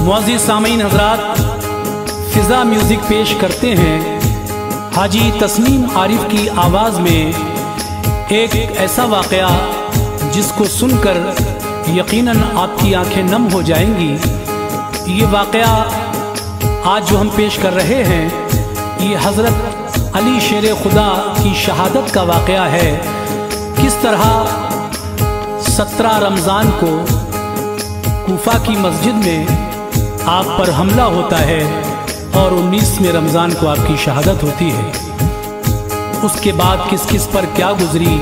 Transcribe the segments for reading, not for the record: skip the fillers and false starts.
मुअज़्ज़िज़ सामीन हज़रात, फ़िज़ा म्यूज़िक पेश करते हैं हाजी तस्नीम आरिफ की आवाज़ में एक ऐसा वाक़या जिसको सुनकर यकीनन आपकी आंखें नम हो जाएंगी। ये वाक़या आज जो हम पेश कर रहे हैं ये हज़रत अली शेर खुदा की शहादत का वाक़या है। किस तरह 17 रमज़ान को कूफा की मस्जिद में आप पर हमला होता है और 19वें रमज़ान को आपकी शहादत होती है। उसके बाद किस किस पर क्या गुजरी,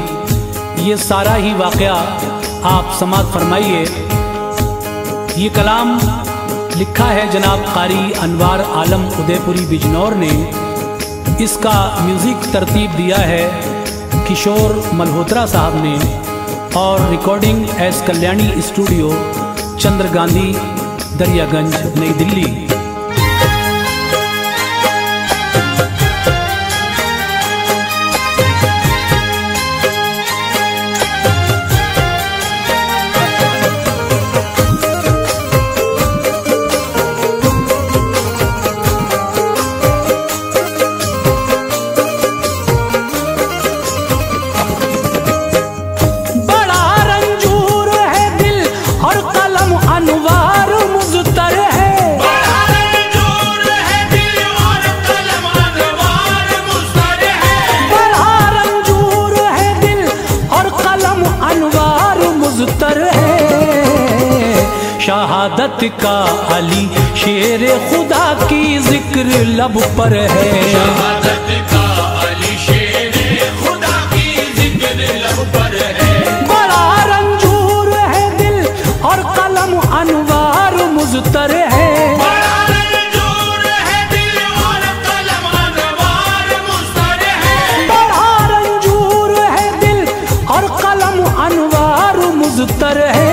ये सारा ही वाक़या आप समाअत फरमाइए। ये कलाम लिखा है जनाब कारी अनवार आलम उदयपुरी बिजनौर ने। इसका म्यूज़िक तरतीब दिया है किशोर मल्होत्रा साहब ने और रिकॉर्डिंग एस कल्याणी स्टूडियो, चंद्र गांधी, दरियागंज, नई दिल्ली। शहादत का अली शेर खुदा की जिक्र लब पर है। शहादत का अली शेर खुदा की जिक्र लब पर है। बड़ा रंजूर है दिल और कलम अनवार मुज़तर है। बड़ा रंजूर है दिल और कलम अनवार मुज़तर है। बड़ा रंजूर है दिल और कलम अनवार मुज़तर है।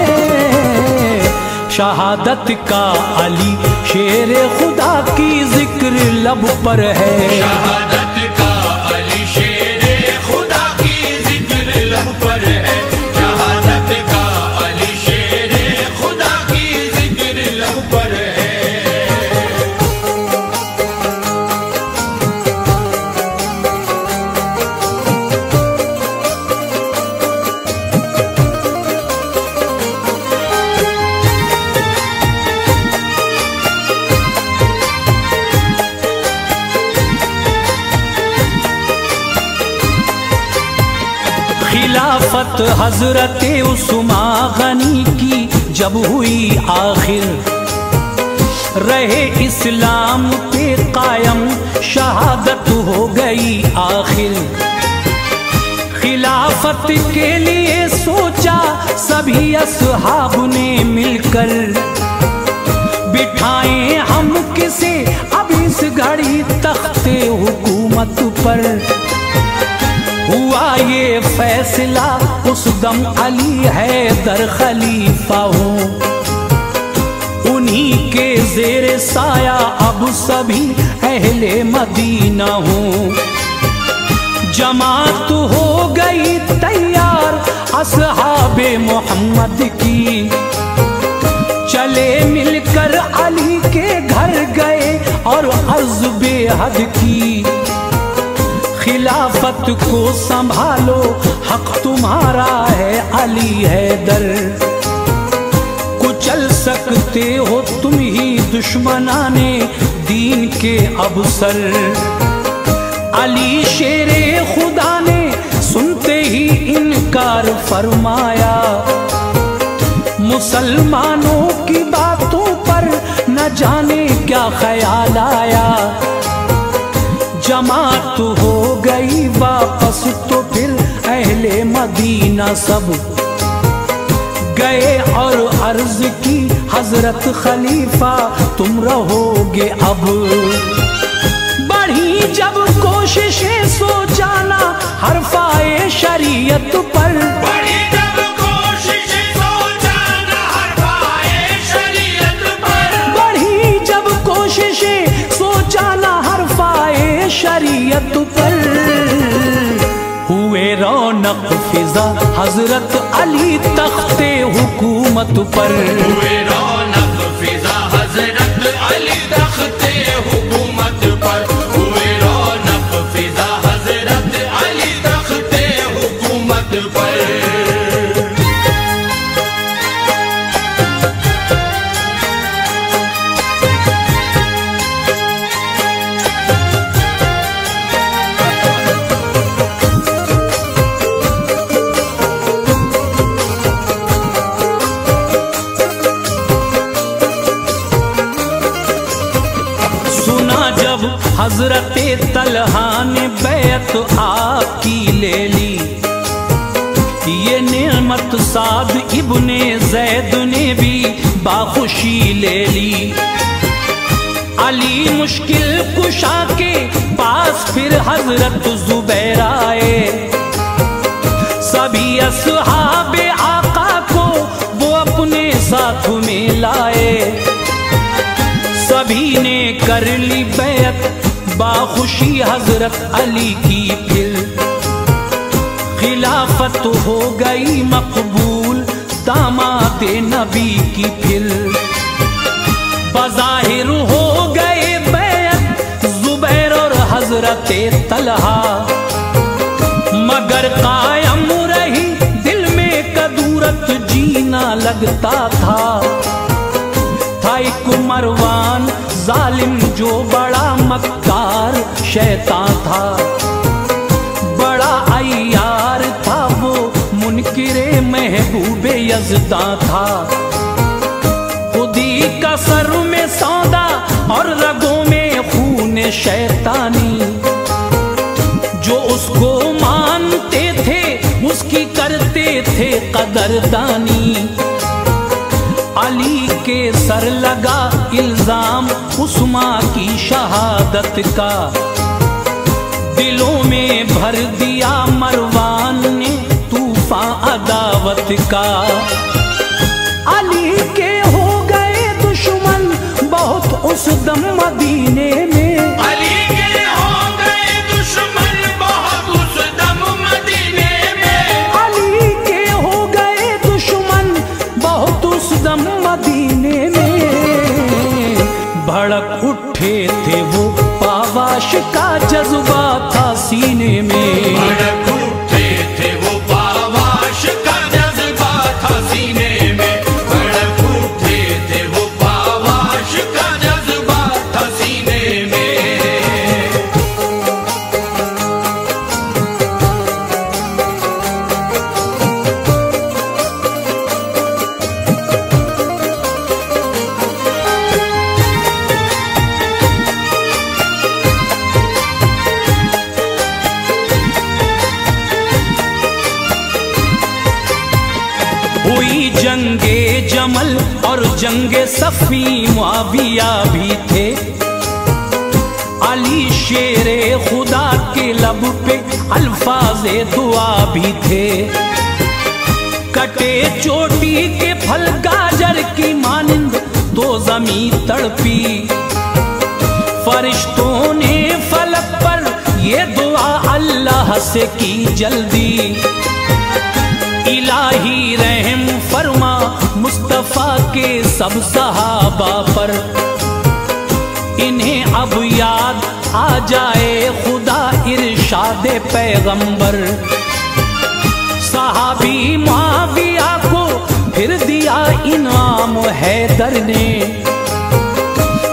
शहादत का अली शेर खुदा की जिक्र लब पर है। शहादत का अली शेर खुदा की जिक्र लब पर है। शहादत का अली शेर खुदा की जिक्र लब पर है। खिलाफत हजरत उस्मा गनी की जब हुई आखिर, रहे इस्लाम पे कायम शहादत हो गई आखिर। खिलाफत के लिए सोचा सभी असहाब ने मिलकर, बिठाएं हम किसे अब इस घड़ी तख्ते हुकूमत पर। हुआ ये फैसला उस दम अली हैदर खलीफा हो, उन्हीं के ज़ेरे साया अब सभी अहले मदीना हो। जमात हो गई तैयार असहाबे मोहम्मद की, चले मिलकर अली के घर गए और अर्ज़ बेहद की। खिलाफत को संभालो हक तुम्हारा है अली हैदर, कुचल सकते हो तुम ही दुश्मनाने दीन के अवसर। अली शेरे खुदा ने सुनते ही इनकार फरमाया, मुसलमानों की बातों पर न जाने क्या ख्याल आया। जमात हो गई वापस तो फिर अहले मदीना सब गए और अर्ज की हजरत खलीफा तुम रहोगे अब। बढ़ी जब कोशिशें सोचाना हरफाए शरीयत पर, बढ़ी जब कोशिशें सोचाना हरफाए शरीयत पर। बढ़ी जब कोशिशें सोचाना हरफाए शरीयत पर। हुए रौनक फिजा हजरत अली तख्ते हुकूमत पर। हुए रौनक फिजा हजरत हजरत तलहा ने बैत आपकी ले ली। ये नेमत साद इब्ने जैद ने भी बाखुशी ले ली। अली मुश्किल कुशा के पास फिर हजरत जुबैर आए। सभी असहाबे आका को वो अपने साथ में लाए। सभी ने कर ली बैत बाखुशी हजरत अली की। फिर खिलाफत हो गई मकबूल दामाद नबी की। फिर बज़ाहिर हो गए बैत जुबैर और हजरत तलहा, मगर कायम रही दिल में कदूरत जीना लगता था। एक मरवान जालिम जो बड़ा मक्कार शैतान था, बड़ा अय्यार था वो मुनकिरे महबूबे यज़दा था। खुदी का सर में सौदा और रगों में खून शैतानी, जो उसको मानते थे उसकी करते थे कदरदानी। अली के सर लगा इल्जाम उस्मा की शहादत का, दिलों में भर दिया मरवान ने तूफान अदावत का। अली के हो गए दुश्मन बहुत उस दम मदीने में। अली के हो गए दुश्मन बहुत उस दम मदीने में। अली के हो गए दुश्मन बहुत उस दम मदीने में। भड़क उठे थे वो पावाश का जज्बा था सीने में। भड़क उठे थे वो पावाश का जज्बा था सीने में। भड़क उठे थे वो पावाश का जज्बा था सीने में। हुई जंगे जमल और जंगे सफी मुआविया भी थे। अली शेरे खुदा के लब पे अल्फाज़े दुआ भी थे। कटे चोटी के फल गाजर की मानिंद तो ज़मीं तड़पी। फरिश्तों ने फलक पर ये दुआ अल्लाह से की जल्दी। इलाही रहम फरमा मुस्तफा के सब सहाबा पर, इन्हें अब याद आ जाए खुदा इरशादे पैगंबर। सहाबी मुआविया को फिर दिया इनाम हैदर ने।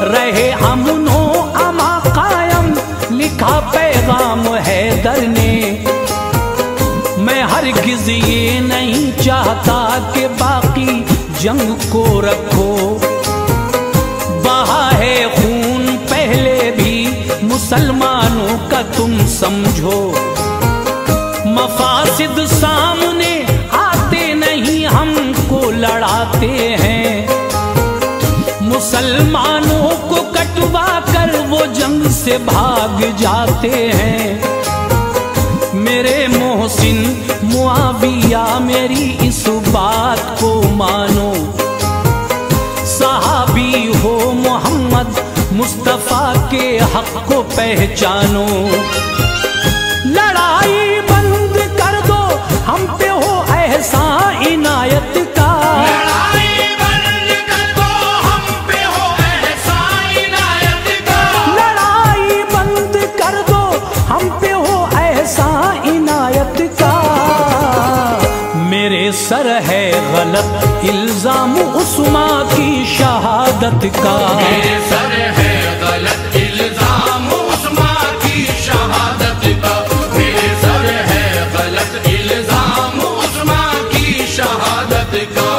रहे अमनो अमा कायम लिखा पैगाम हैदर ने। मैं हरगिज़ ये नहीं चाहता कि बाकी जंग को रखो। बहा है खून पहले भी मुसलमानों का तुम समझो। मफासिद सामने आते नहीं हमको लड़ाते हैं। मुसलमानों को कटवा कर वो जंग से भाग जाते हैं। मेरे मोहसिन मुआविया मेरी इस बात को मानो। सहाबी हो मोहम्मद मुस्तफा के हक को पहचानो। लड़ाई बंद कर दो हम पे हो एहसान इनायत का। लड़ाई बंद कर दो हम पे हो एहसान इनायत का। लड़ाई बंद कर दो हम पे हो एहसान इनायत का। मेरे सर है गलत इल्जाम उस्मा की शहादत का। मेरे सर है गलत इल्जाम उस्मा की शहादत का। मेरे सर है गलत इल्जाम उस्मा की शहादत का।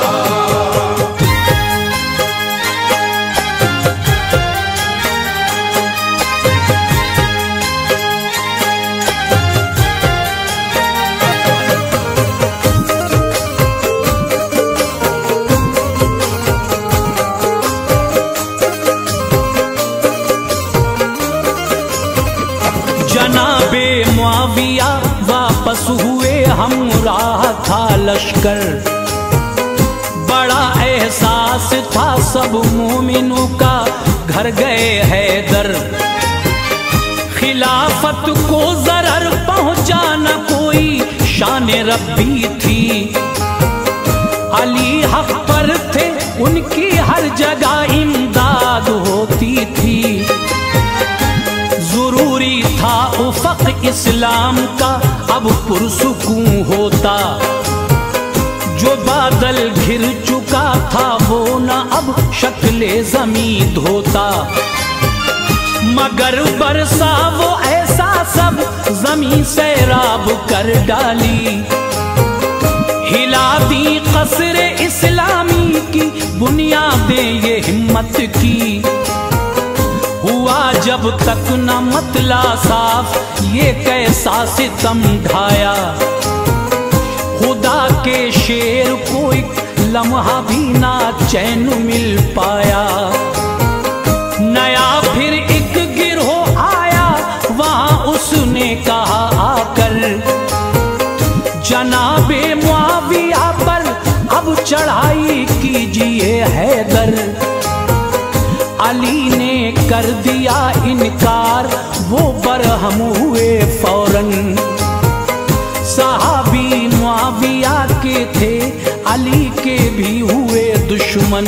मुआविया वापस हुए हमराह था लश्कर। बड़ा एहसास था सब मोमिनों का, घर गए हैदर। खिलाफत को जरर पहुंचा न कोई, शान रब्बी थी। अली हक पर थे, उनकी हर जगह इमदाद होती थी। जरूरी था उफ़क़ इस्लाम का अब पुरसुकून होता। जो बादल घिर चुका था वो न अब शक्ले ज़मीं धोता। मगर बरसा वो ऐसा सब ज़मीं सैराब कर डाली। हिला दी क़स्र इस्लामी की बुनियादें ये हिम्मत की। हुआ जब तक न मतला साफ, ये कैसा सितम ढाया। खुदा के शेर को एक लम्हा भी ना चैन मिल पाया। नया फिर एक गिरोह आया, वहां उसने कहा आकर, जनाबे मुआविया पर अब चढ़ाई कीजिए हैदर। अली ने कर दिया इनकार, वो बरहम हुए फौरन। सहाबी मुआविया के थे, अली के भी हुए दुश्मन।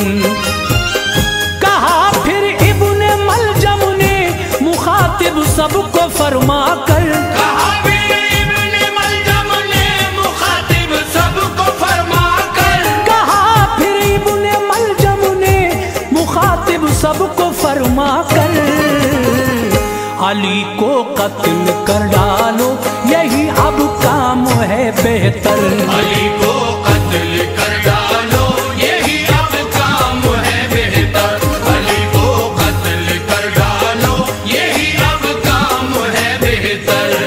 कहा फिर इब्ने मलजम ने मुखातिब सबको फरमा कर, कहा फिर इब्ने मलजम ने मुखातिब सबको फरमा कर। कहा फिर इब्ने मलजम ने मुखातिब सबको फरमा कर, अली को कत्ल कर डालो, यही अब काम है बेहतर। अली को कत्ल कर डालो, यही अब काम है बेहतर। अली को कत्ल कर डालो, यही अब काम है बेहतर।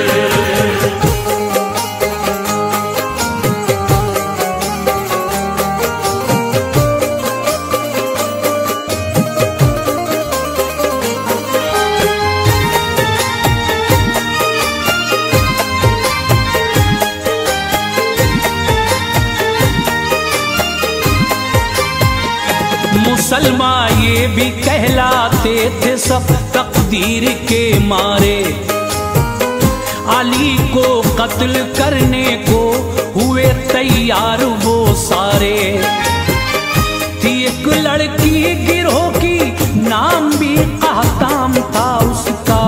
मुसलमान ये भी कहलाते थे सब तकदीर के मारे। अली को कत्ल करने को हुए तैयार वो सारे। थी एक लड़की गिरोह की, नाम भी कहताम था उसका।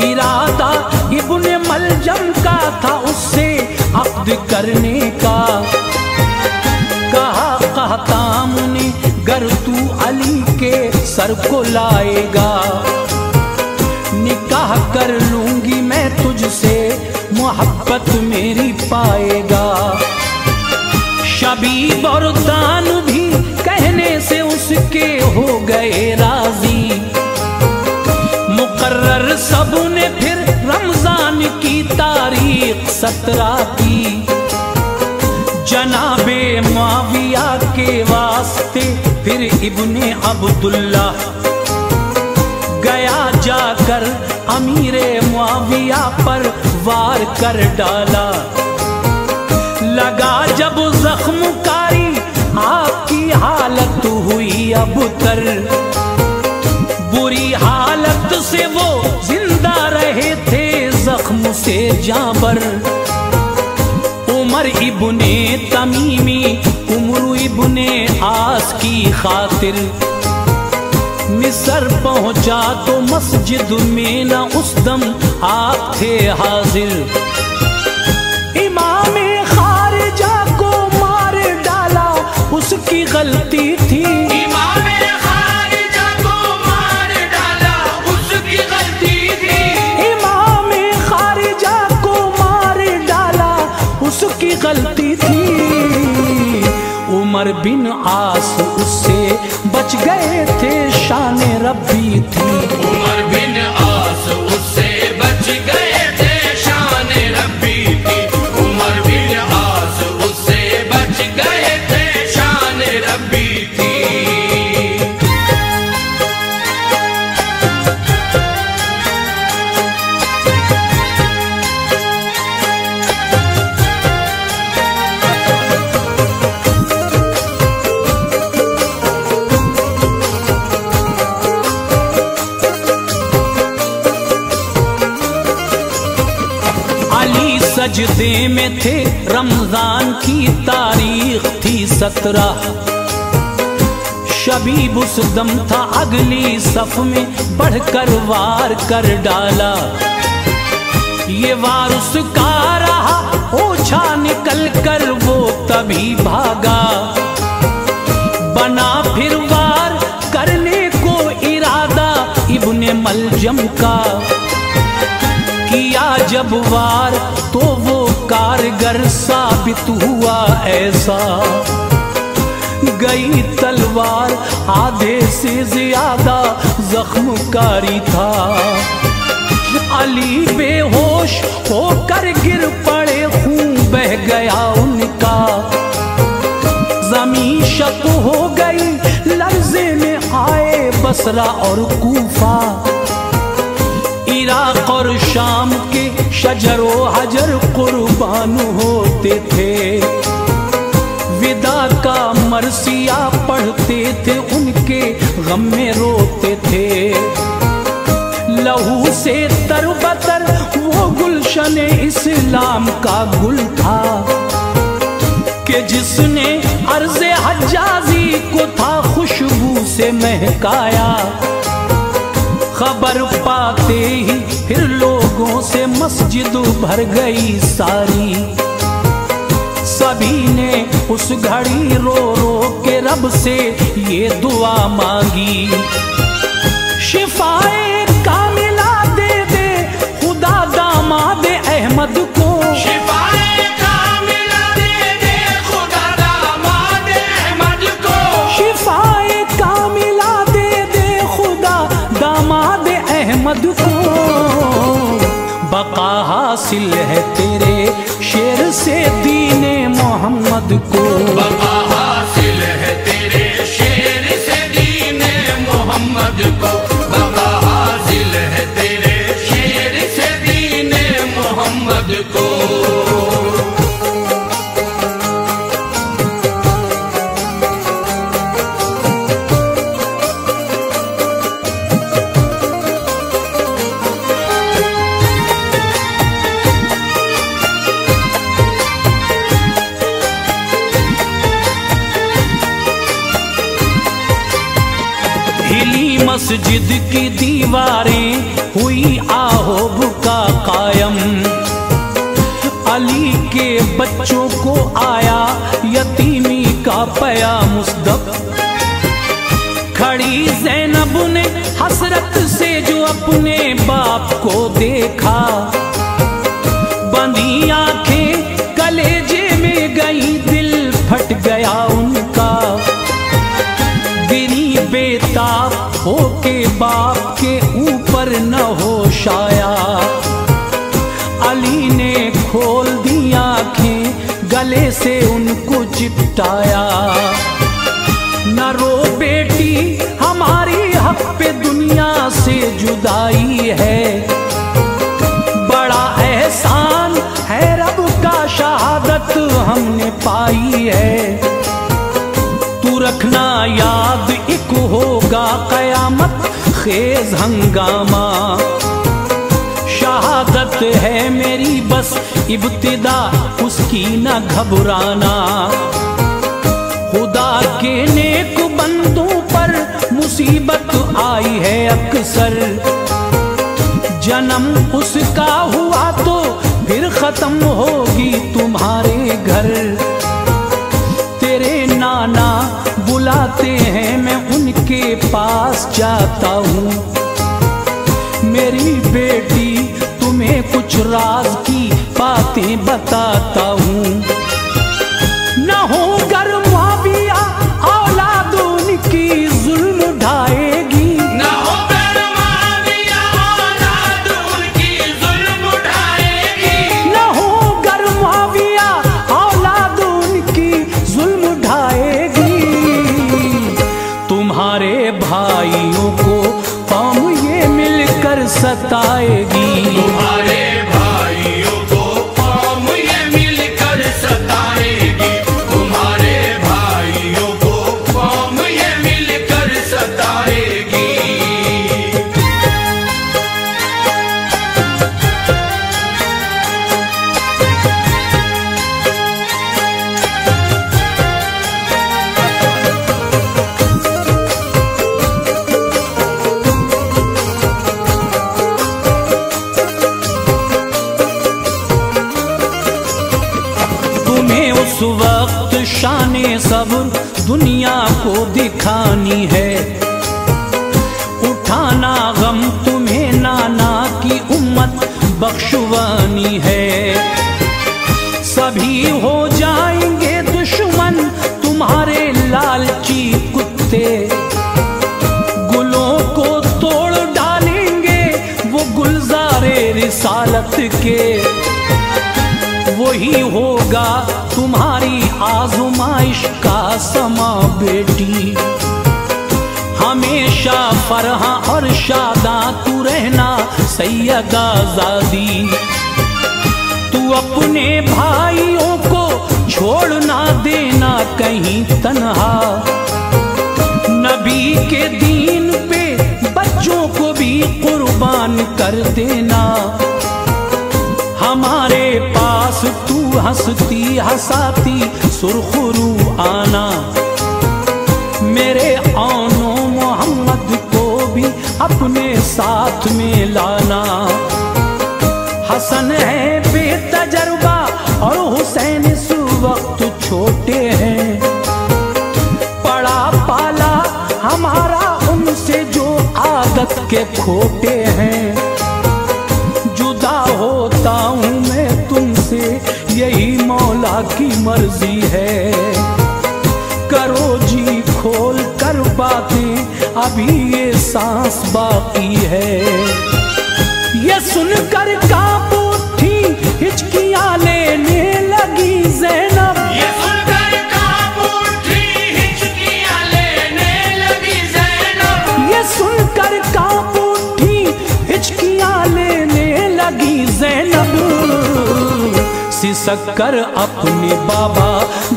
इरादा इब्ने मलजम का था उससे अक़्द करने का। कहा कहताम ने, गर तू अली के सर को लाएगा, निकाह कर लूंगी मैं तुझसे, मोहब्बत मेरी पाएगा। शबीब और दान भी कहने से उसके हो गए राजी। मुकर्रर सब ने फिर रमजान की तारीख 17 की। जनाबे मुआविया के वास्ते फिर इब्ने अब्दुल्ला गया, जाकर अमीरे मुआविया पर वार कर डाला। लगा जब जख्मकारी, आपकी हालत हुई अबतर। बुरी हालत से वो जिंदा रहे थे, जख्म से जाबर। उमर इब्ने तमीमी, उमर इब्ने आस की खातिर मिस्र पहुंचा तो मस्जिद में न उस दम आप थे हाजिर। इमामे खारिजा को मार डाला, उसकी गलती थी। इमामे खारिजा को मार डाला, उसकी गलती थी। इमामे खारिजा को मार डाला, उसकी गलती थी। उमर बिन आस उससे बच गए थे, शान रब्बी थी। उमर बिन आस उससे बच गए थे, शान रब्बी थी। उमर बिन आस उससे बच गए थे, शान रब्बी थी। सजदे में थे, रमजान की तारीख थी 17। शबीब उस दम था अगली सफ में, बढ़कर वार कर डाला। ये वार उसका रहा, ओछा निकल कर वो तभी भागा। बना फिर वार करने को इरादा इब्ने मलजम का। किया जब वार तो वो कारगर साबित हुआ ऐसा। गई तलवार आधे से ज्यादा जख्मकारी था। अली बेहोश होकर गिर पड़े, खून बह गया उनका। जमीन शक हो गई, लर्ज़े में आए बसरा और कूफा। इराक और शाम के शजरो हजर कुर्बान होते थे। विदा का मरसिया पढ़ते थे, उनके गम में रोते थे। लहू से तरबतर वो गुलशन इस्लाम का गुल था, कि जिसने अर्ज़े हज्जाजी को था खुशबू से महकाया। खबर पाते ही फिर लोगों से मस्जिद भर गई सारी। सभी ने उस घड़ी रो रो के रब से ये दुआ मांगी। शिफाए कामिला दे दे खुदा दामाद अहमद को। शिफाए कामिला दे दे खुदा दामाद अहमद को। शिफाए कामिला दे दे खुदा दामाद अहमद को। बका हासिल है तेरे शेर से दीने मोहम्मद को। बका हासिल है तेरे शेर से दीने मोहम्मद को। बका हासिल है तेरे शेर से दीने मोहम्मद को। हिली मस्जिद की दीवारें, हुई आहोब का कायम। अली के बच्चों को आया यतीमी का पया मुस्तब। खड़ी ज़ैनब ने हसरत से जो अपने बाप को देखा। बंदी आंखें कलेजे में गई, दिल फट गया उनका। गिरी बेताब होके बाप के ऊपर न होश आया। अली ने खोल दी आंखें, गले से उनको चिपटाया। न रो बेटी हमारी हक पे दुनिया से जुदाई है। बड़ा एहसान है रब का, शहादत हमने पाई है। तू रखना याद एक होगा कयामत खेज हंगामा। शहादत है मेरी बस इब्तिदा, उसकी न घबराना। खुदा के नेक बंदों पर मुसीबत आई है अक्सर। जन्म उसका हुआ तो फिर खत्म होगी तुम्हारे घर। तेरे नाना बुलाते हैं, मैं उनके पास जाता हूँ। मेरी बेटी तुम्हें कुछ राज की बातें बताता हूँ। न हो गर मुआविया औलाद उनकी जुल्म ढाएगी। न हो गर मुआविया औलाद उनकी जुल्म ढाएगी। न हो गर मुआविया औलाद उनकी जुल्म ढाएगी। तुम्हारे भाइयों को कौम ये मिलकर सताएगी। तुम्हारे भाइयों को कौम ये मिलकर सताएगी। तुम्हारे भाइयों को कौम ये मिलकर सताएगी। दिखानी है। उठाना गम तुम्हें नाना की उम्मत बख्शवानी है। सभी हो जाएंगे दुश्मन तुम्हारे लालची कुत्ते, गुलों को तोड़ डालेंगे वो गुलजारे रिसालत के। वही होगा तुम्हारी आज़माइश का समा बेटी। हमेशा फरहा और शादा तू रहना सैयदा ज़ादी। तू अपने भाइयों को छोड़ ना देना कहीं तन्हा। नबी के दीन पे बच्चों को भी कुर्बान कर देना। हमारे पास तू हंसती हंसाती सुरखरू आना। मेरे आनो मोहम्मद को भी अपने साथ में लाना। हसन है बेतजर्बा और हुसैन इस वक्त छोटे हैं। पड़ा पाला हमारा उनसे जो आदत के खोटे हैं। जुदा होता हूँ मैं तुमसे यही मौला की मर्जी है। करो जी खोल कर बातें अभी ये सांस बाकी है। ये सुनकर कांप उठी हिचकियां लेने लगी ज़ैनब। ये सुनकर कांप उठी हिचकियां लेने लगी ज़ैनब। ये सुनकर कांप उठी हिचकियां लेने लगी ज़ैनब। सिसक कर अपने बाबा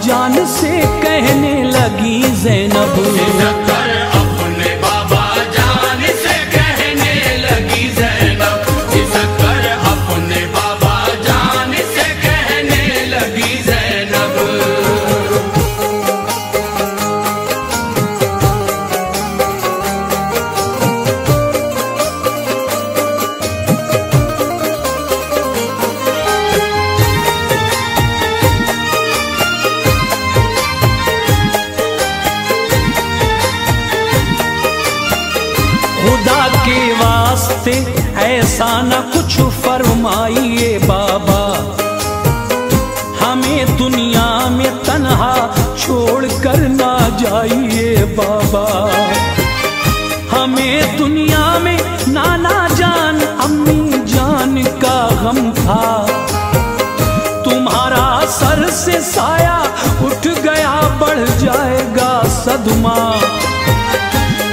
जान से कहने लगी ज़ैनब। सिसक कर अपने बाबा जान से कहने लगी ज़ैनब। सिसक कर अपने बाबा जान से कहने लगी ज़ैनब। खुदा के वास्ते ऐसा न कुछ फरमाइए बाबा। हमें दुनिया में तन्हा छोड़ कर ना जाइए बाबा। हमें दुनिया में नाना जान अम्मी जान का गम था। तुम्हारा सर से साया उठ गया बढ़ जाएगा सदमा।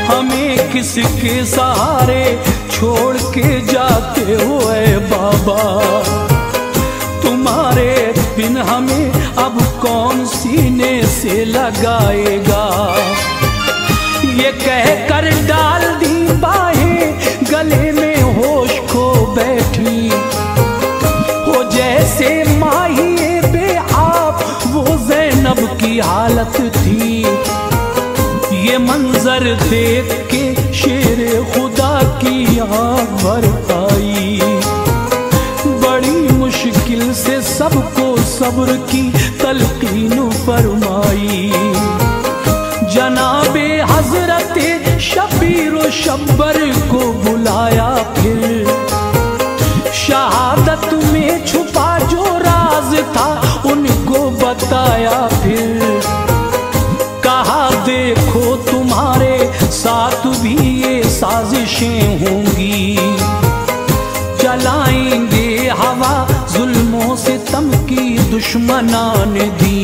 हमें किसके सहारे छोड़ के जाते हो ऐ बाबा। तुम्हारे बिन हमें अब कौन सीने से लगाएगा। ये कह कर डाल दी बाहें गले में होश खो बैठी। हो जैसे माही बेआब वो ज़ैनब की हालत थी। ये मंजर देख के शेरे खुदा की आँख भर आई। बड़ी मुश्किल से सबको सब्र की तलकीन फरमाई। जनाबे हजरते शबीर व शब्बर को बुलाया। फिर शहादत में छुपा जो राज था उनको बताया। फिर कहा देखो तुम्हारे साथ भी ये साजिशें होंगी। चलाएंगे हवा जुल्मों से तम की दुश्मनान दी।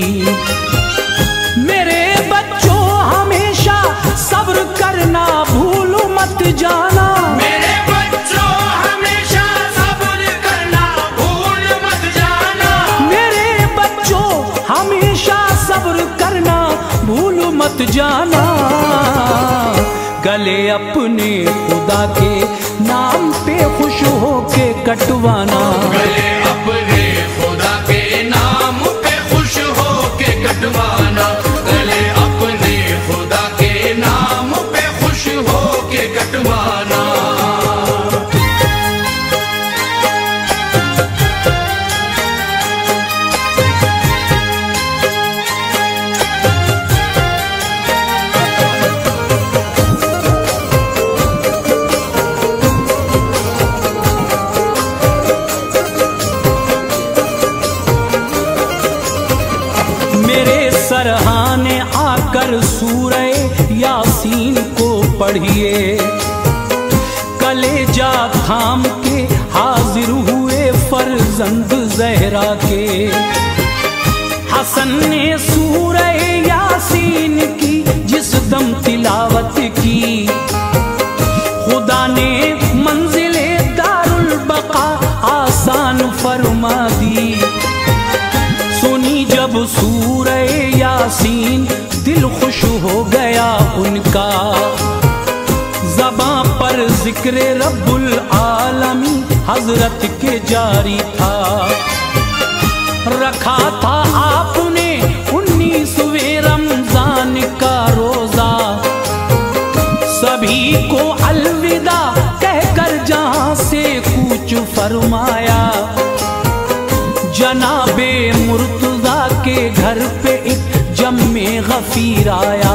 मेरे बच्चों हमेशा सब्र करना भूल मत जाना। मेरे बच्चों हमेशा सब्र करना भूल मत जाना। मेरे बच्चों हमेशा सब्र करना भूल मत जाना। गले अपने खुदा के नाम पे खुश होके कटवाना। गले अपने खुदा के नाम पे खुश होके कटवाना। गले अपने खुदा के नाम पे खुश होके कटवाना। यासीन को पढ़िए। कलेजा थाम के हाजिर हुए फर्जंद ज़हरा के। हसन ने सूरह यासीन की जिस दम तिलावत की, खुदा ने मंजिले दारुल बका आसान फरमा दी। सुनी जब सूरह यासीन दिल खुश हो गया उनका, ज़बां पर जिक्र रब्बुल आलमी हजरत के जारी था। रखा था आपने 19वें रमजान का रोजा, सभी को अलविदा कहकर जहां से कूच फरमाया। जनाबे मुर्तज़ा के घर पे एक जम्मे गफीर आया,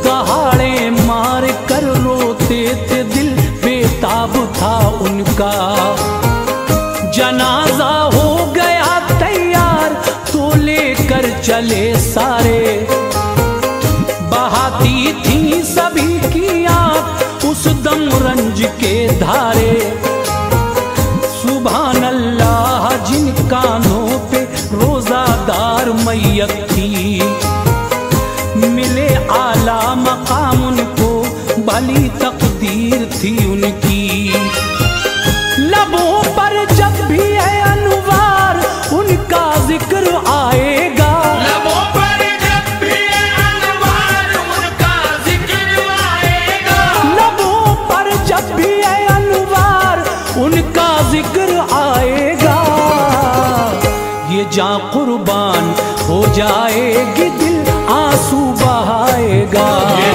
दहाड़े मार कर रोते थे दिल बेताब था उनका। जनाजा हो गया तैयार तो लेकर चले सारे, बहाती थी सभी की आंख उस दम रंज के धारे। सुभान अल्लाह जिन कानों पे रोजादार मैयत थी, मिले आला मकाम उनको भली तकदीर थी उनकी। लबों पर जब भी है अनवार उनका जिक्र आएगा, लबों पर जब भी है अनवार उनका जिक्र आएगा। लबों पर जब भी है अनवार उनका जिक्र आएगा। ये जान कुर्बान हो जाएगी दिल आंसू बहाएगा। ये